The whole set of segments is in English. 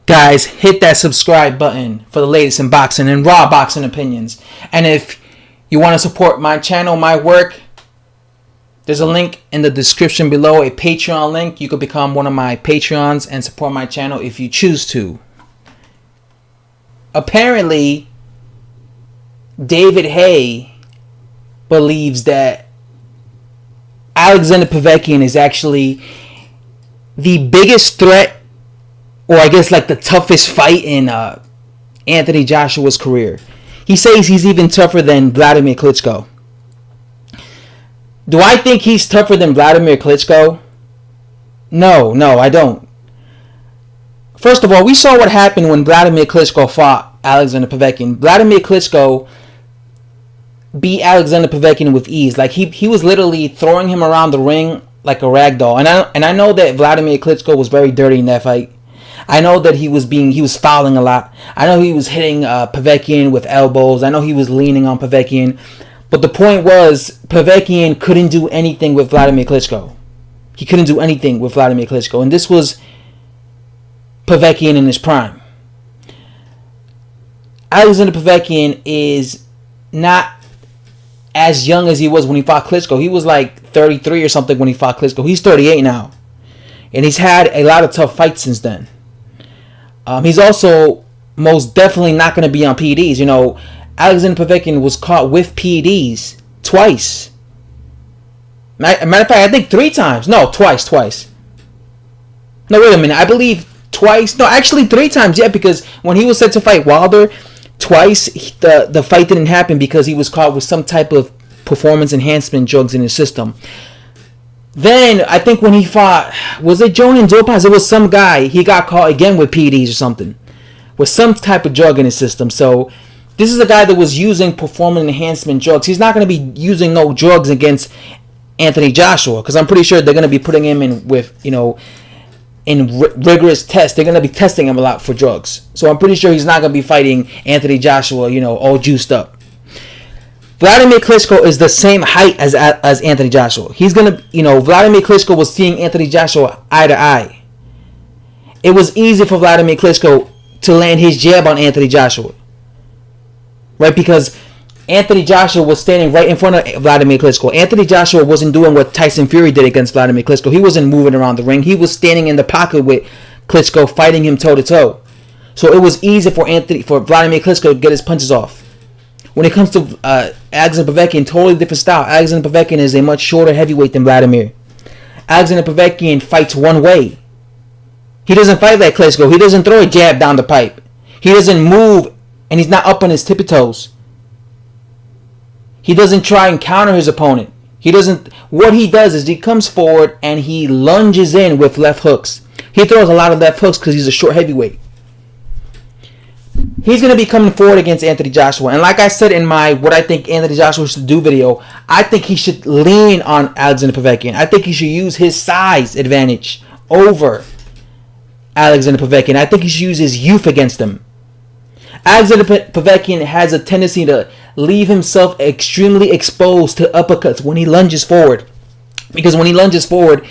Guys, hit that subscribe button for the latest in boxing and raw boxing opinions. And if you want to support my channel, my work, there's a link in the description below, a Patreon link. You could become one of my Patreons and support my channel if you choose to. Apparently, David Haye believes that Alexander Povetkin is actually the biggest threat, or I guess like the toughest fight in Anthony Joshua's career. He says he's even tougher than Wladimir Klitschko. Do I think he's tougher than Wladimir Klitschko? No, I don't. First of all, we saw what happened when Wladimir Klitschko fought Alexander Povetkin. Wladimir Klitschko beat Alexander Povetkin with ease. Like he was literally throwing him around the ring like a rag doll. And I know that Wladimir Klitschko was very dirty in that fight. I know that he was fouling a lot. I know he was hitting Povetkin with elbows. I know he was leaning on Povetkin. But the point was, Povetkin couldn't do anything with Wladimir Klitschko. He couldn't do anything with Wladimir Klitschko. And this was Povetkin in his prime. Alexander Povetkin is not as young as he was when he fought Klitschko. He was like 33 or something when he fought Klitschko. He's 38 now. And he's had a lot of tough fights since then. He's also most definitely not going to be on PEDs. You know, Alexander Povetkin was caught with PEDs twice. Matter of fact, I think 3 times. No, twice. No, wait a minute. I believe twice. No, actually 3 times. Yeah, because when he was set to fight Wilder twice, the fight didn't happen because he was caught with some type of performance enhancement drugs in his system. Then, I think when he fought, was it Jonan Dupas? It was some guy. He got caught again with PEDs or something. With some type of drug in his system. So, this is a guy that was using performance enhancement drugs. He's not going to be using no drugs against Anthony Joshua. Because I'm pretty sure they're going to be putting him in with, in rigorous tests. They're going to be testing him a lot for drugs. So, I'm pretty sure he's not going to be fighting Anthony Joshua, all juiced up. Wladimir Klitschko is the same height as Anthony Joshua. He's going to, Wladimir Klitschko was seeing Anthony Joshua eye to eye. It was easy for Wladimir Klitschko to land his jab on Anthony Joshua. Right? Because Anthony Joshua was standing right in front of Wladimir Klitschko. Anthony Joshua wasn't doing what Tyson Fury did against Wladimir Klitschko. He wasn't moving around the ring. He was standing in the pocket with Klitschko, fighting him toe to toe. So it was easy for Wladimir Klitschko to get his punches off. When it comes to Alexander Povetkin, totally different style. Alexander Povetkin is a much shorter heavyweight than Wladimir. Alexander Povetkin fights one way. He doesn't fight like Klitschko. He doesn't throw a jab down the pipe. He doesn't move, and he's not up on his tippy toes. He doesn't try and counter his opponent. What he does is he comes forward and he lunges in with left hooks. He throws a lot of left hooks because he's a short heavyweight. He's going to be coming forward against Anthony Joshua. And like I said in my What I Think Anthony Joshua Should Do video, I think he should lean on Alexander Povetkin. I think he should use his size advantage over Alexander Povetkin. I think he should use his youth against him. Alexander Povetkin has a tendency to leave himself extremely exposed to uppercuts when he lunges forward. Because when he lunges forward,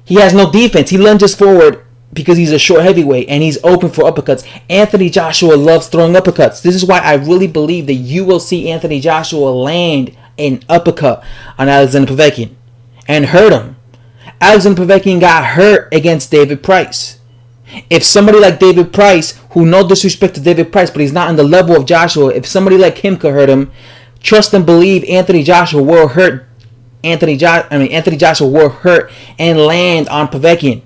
he has no defense. He lunges forward because he's a short heavyweight and he's open for uppercuts. Anthony Joshua loves throwing uppercuts. This is why I really believe that you will see Anthony Joshua land an uppercut on Alexander Povetkin and hurt him. Alexander Povetkin got hurt against David Price. If somebody like David Price, who no disrespect to David Price, but he's not on the level of Joshua, if somebody like him could hurt him, trust and believe Anthony Joshua will hurt Anthony Joshua will hurt and land on Povetkin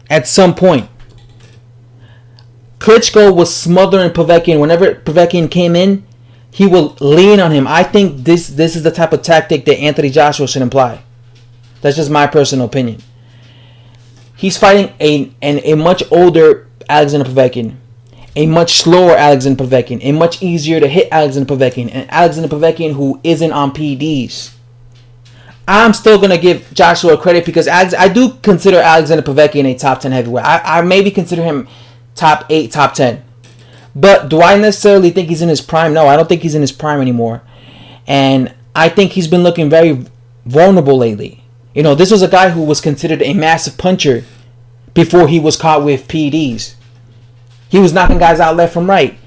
at some point. Klitschko was smothering Povetkin. Whenever Povetkin came in, he will lean on him. I think this is the type of tactic that Anthony Joshua should employ. That's just my personal opinion. He's fighting a much older Alexander Povetkin, a much slower Alexander Povetkin, a much easier to hit Alexander Povetkin, and Alexander Povetkin who isn't on PEDs. I'm still going to give Joshua credit because I do consider Alexander Povetkin a top 10 heavyweight. I maybe consider him top 8, top 10. But do I necessarily think he's in his prime? No, I don't think he's in his prime anymore. And I think he's been looking very vulnerable lately. You know, this was a guy who was considered a massive puncher before he was caught with PEDs. He was knocking guys out left from right.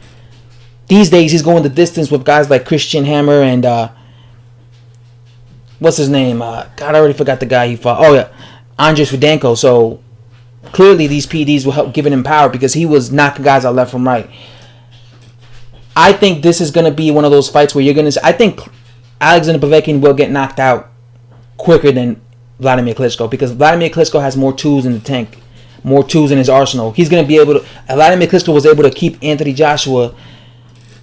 These days, he's going the distance with guys like Christian Hammer and what's his name? God, I already forgot the guy he fought. Oh yeah, Andrzej Rudenko. So clearly, these PDs will help giving him power because he was knocking guys out left from right. I think this is going to be one of those fights where you're going to... I think Alexander Povetkin will get knocked out quicker than Wladimir Klitschko because Wladimir Klitschko has more tools in the tank, more tools in his arsenal. He's going to be able to... Wladimir Klitschko was able to keep Anthony Joshua,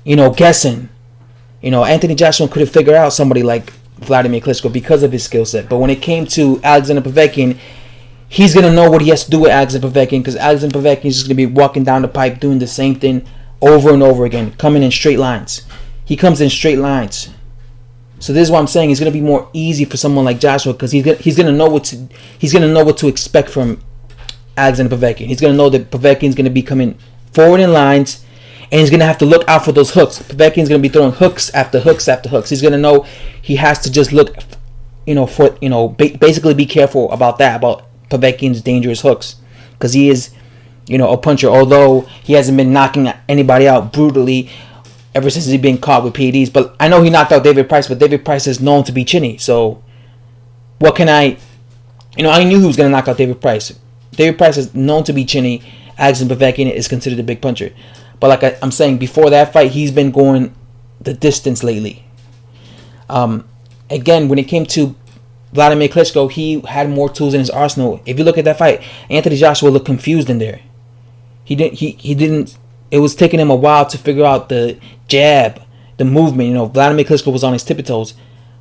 guessing. Anthony Joshua couldn't figure out somebody like Wladimir Klitschko because of his skill set. But when it came to Alexander Povetkin, he's going to know what he has to do with Alexander Povetkin because Alexander Povetkin is just going to be walking down the pipe doing the same thing over and over again, coming in straight lines. He comes in straight lines. So this is what I'm saying. It's going to be more easy for someone like Joshua because he's going to know what to expect from Alexander Povetkin. He's going to know that Povetkin's going to be coming forward in lines, and he's going to have to look out for those hooks. Povetkin's going to be throwing hooks after hooks after hooks. He's going to know he has to just look, basically be careful about that, about Povetkin's dangerous hooks, because he is, a puncher. Although he hasn't been knocking anybody out brutally ever since he's been caught with PEDs. But I know he knocked out David Price, but David Price is known to be chinny. So what can I knew he was going to knock out David Price. David Price is known to be chinny. Alexander Povetkin is considered a big puncher. But like I'm saying, before that fight, he's been going the distance lately. Again, when it came to Wladimir Klitschko, he had more tools in his arsenal. If you look at that fight, Anthony Joshua looked confused in there. He didn't. It was taking him a while to figure out the jab, the movement. Wladimir Klitschko was on his tippy toes.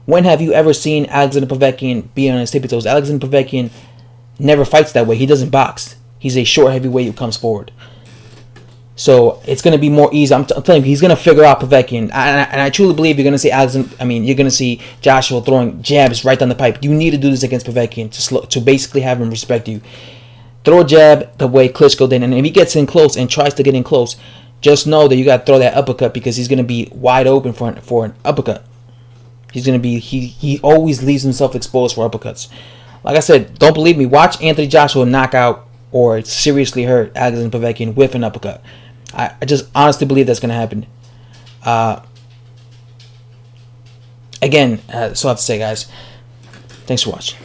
When have you ever seen Alexander Povetkin be on his tippy toes? Alexander Povetkin never fights that way. He doesn't box. He's a short heavyweight who comes forward. So it's going to be more easy. I'm telling you, he's going to figure out Povetkin. And I truly believe you're going to see you're going to see Joshua throwing jabs right down the pipe. You need to do this against Povetkin to basically have him respect you. Throw a jab the way Klitschko did, and if he gets in close and tries to get in close, just know that you got to throw that uppercut because he's going to be wide open for an uppercut. He's going to be he always leaves himself exposed for uppercuts. Like I said, don't believe me. Watch Anthony Joshua knock out or seriously hurt Alexander Povetkin with an uppercut. I just honestly believe that's going to happen. Again, that's all I have to say, guys. Thanks for watching.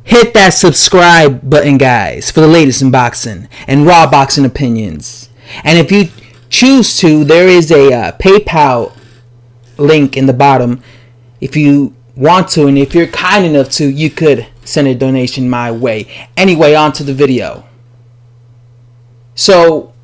Hit that subscribe button, guys, for the latest in boxing and raw boxing opinions. And if you choose to, there is a PayPal link in the bottom. If you want to, and if you're kind enough to, you could send a donation my way. Anyway, on to the video. So